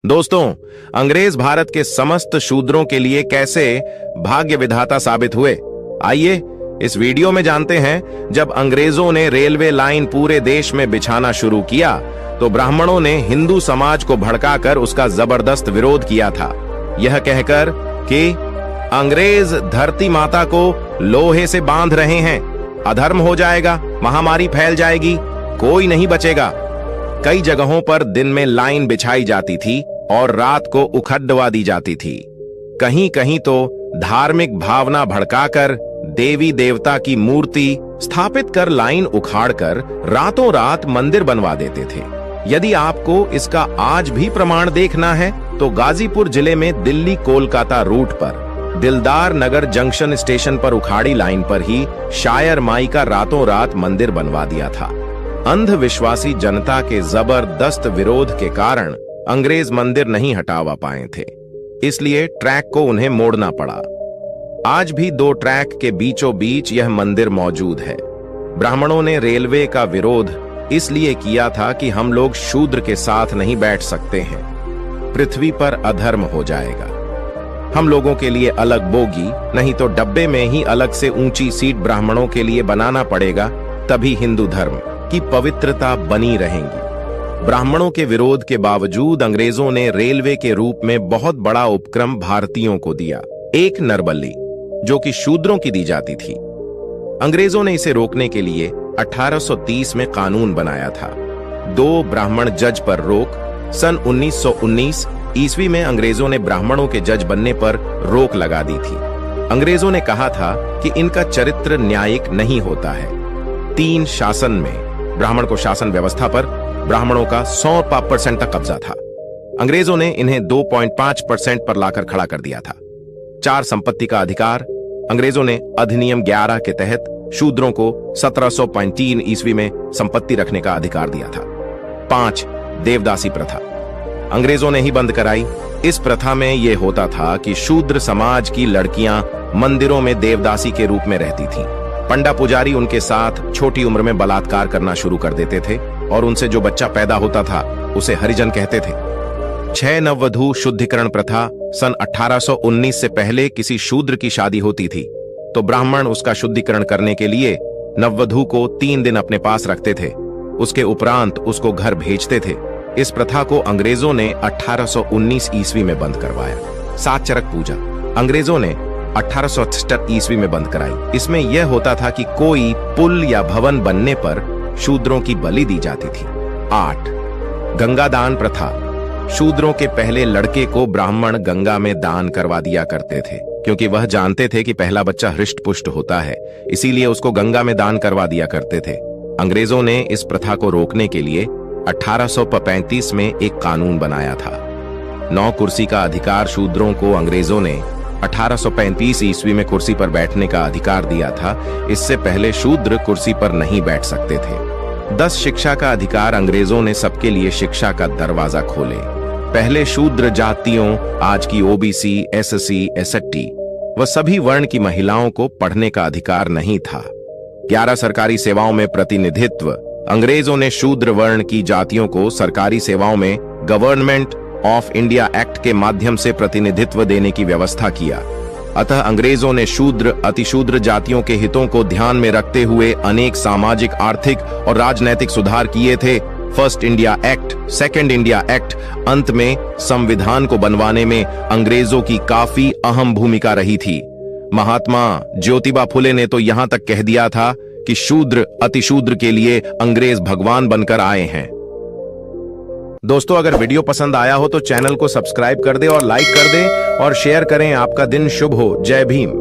दोस्तों, अंग्रेज भारत के समस्त शूद्रों के लिए कैसे भाग्य विधाता साबित हुए, आइए इस वीडियो में जानते हैं। जब अंग्रेजों ने रेलवे लाइन पूरे देश में बिछाना शुरू किया तो ब्राह्मणों ने हिंदू समाज को भड़काकर उसका जबरदस्त विरोध किया था, यह कहकर कि अंग्रेज धरती माता को लोहे से बांध रहे हैं, अधर्म हो जाएगा, महामारी फैल जाएगी, कोई नहीं बचेगा। कई जगहों पर दिन में लाइन बिछाई जाती थी और रात को उखड़वा दी जाती थी। कहीं कहीं तो धार्मिक भावना भड़काकर देवी देवता की मूर्ति स्थापित कर लाइन उखाड़कर रातों रात मंदिर बनवा देते थे। यदि आपको इसका आज भी प्रमाण देखना है तो गाजीपुर जिले में दिल्ली कोलकाता रूट पर दिलदार नगर जंक्शन स्टेशन पर उखाड़ी लाइन पर ही शायर माई का रातों रात मंदिर बनवा दिया था। अंधविश्वासी जनता के जबरदस्त विरोध के कारण अंग्रेज मंदिर नहीं हटावा पाए थे, इसलिए ट्रैक को उन्हें मोड़ना पड़ा। आज भी दो ट्रैक के बीचों बीच यह मंदिर मौजूद है। ब्राह्मणों ने रेलवे का विरोध इसलिए किया था कि हम लोग शूद्र के साथ नहीं बैठ सकते हैं, पृथ्वी पर अधर्म हो जाएगा। हम लोगों के लिए अलग बोगी, नहीं तो डब्बे में ही अलग से ऊंची सीट ब्राह्मणों के लिए बनाना पड़ेगा, तभी हिंदू धर्म की पवित्रता बनी रहेगी। ब्राह्मणों के विरोध के बावजूद अंग्रेजों ने रेलवे के रूप में बहुत बड़ा उपक्रम भारतीयों को दिया, एक नरबली, जो कि शूद्रों की दी जाती थी। अंग्रेजों ने इसे रोकने के लिए 1830 में कानून बनाया था। 2 ब्राह्मण जज पर रोक। सन 1919 ईस्वी में अंग्रेजों ने ब्राह्मणों के जज बनने पर रोक लगा दी थी। अंग्रेजों ने कहा था कि इनका चरित्र न्यायिक नहीं होता है। 3 शासन में ब्राह्मण को शासन व्यवस्था पर ब्राह्मणों का 100% तक कब्जा था। अंग्रेजों ने इन्हें 2.5% पर लाकर खड़ा कर दिया था। 4 संपत्ति का अधिकार। अंग्रेजों ने अधिनियम 11 के तहत शूद्रों को 1703 ईस्वी में संपत्ति रखने का अधिकार दिया था। 5 देवदासी प्रथा अंग्रेजों ने ही बंद कराई। इस प्रथा में यह होता था कि शूद्र समाज की लड़कियां मंदिरों में देवदासी के रूप में रहती थीं। पंडा पुजारी उनके साथ छोटी उम्र में बलात्कार करना शुरू कर देते थे और उनसे जो बच्चा पैदा होता था उसे हरिजन कहते थे। 6 नववधू शुद्धिकरण प्रथा। सन 1819 से पहले किसी शूद्र की शादी होती थी तो ब्राह्मण उसका शुद्धिकरण करने के लिए नववधू को 3 दिन अपने पास रखते थे, उसके उपरांत उसको घर भेजते थे। इस प्रथा को अंग्रेजों ने 1819 ईस्वी में बंद करवाया। 7 चरक पूजा अंग्रेजों ने 1868 ईस्वी में बंद कराई। इसमें यह होता था कि कोई पुल या भवन बनने पर शूद्रों की बलि दी जाती थी। 8 गंगादान प्रथा। शूद्रों के पहले लड़के को ब्राह्मण गंगा में दान करवा दिया करते थे, क्योंकि वह जानते थे कि पहला बच्चा हृष्ट पुष्ट होता है, इसीलिए उसको गंगा में दान करवा दिया करते थे। अंग्रेजों ने इस प्रथा को रोकने के लिए 1835 में एक कानून बनाया था। 9 कुर्सी का अधिकार शूद्रों को अंग्रेजों ने 1835 ईस्वी में कुर्सी पर बैठने का अधिकार दिया था। इससे पहले शूद्र कुर्सी पर नहीं बैठ सकते थे। 10 शिक्षा का अधिकार अंग्रेजों ने सबके लिए शिक्षा का दरवाजा खोले। पहले शूद्र जातियों, आज की ओबीसी, एससी, एसटी व सभी वर्ण की महिलाओं को पढ़ने का अधिकार नहीं था। 11 सरकारी सेवाओं में प्रतिनिधित्व। अंग्रेजों ने शूद्र वर्ण की जातियों को सरकारी सेवाओं में गवर्नमेंट ऑफ इंडिया एक्ट के माध्यम से प्रतिनिधित्व देने की व्यवस्था किया। अतः अंग्रेजों ने शूद्र, अतिशूद्र जातियों के हितों को ध्यान में रखते हुए अनेक सामाजिक, आर्थिक और राजनैतिक सुधार किए थे। First India act, second India act, अंत में संविधान को बनवाने में अंग्रेजों की काफी अहम भूमिका रही थी। महात्मा ज्योतिबा फुले ने तो यहां तक कह दिया था कि शूद्र अतिशूद्र के लिए अंग्रेज भगवान बनकर आए हैं। दोस्तों, अगर वीडियो पसंद आया हो तो चैनल को सब्सक्राइब कर दे और लाइक कर दे और शेयर करें। आपका दिन शुभ हो। जय भीम।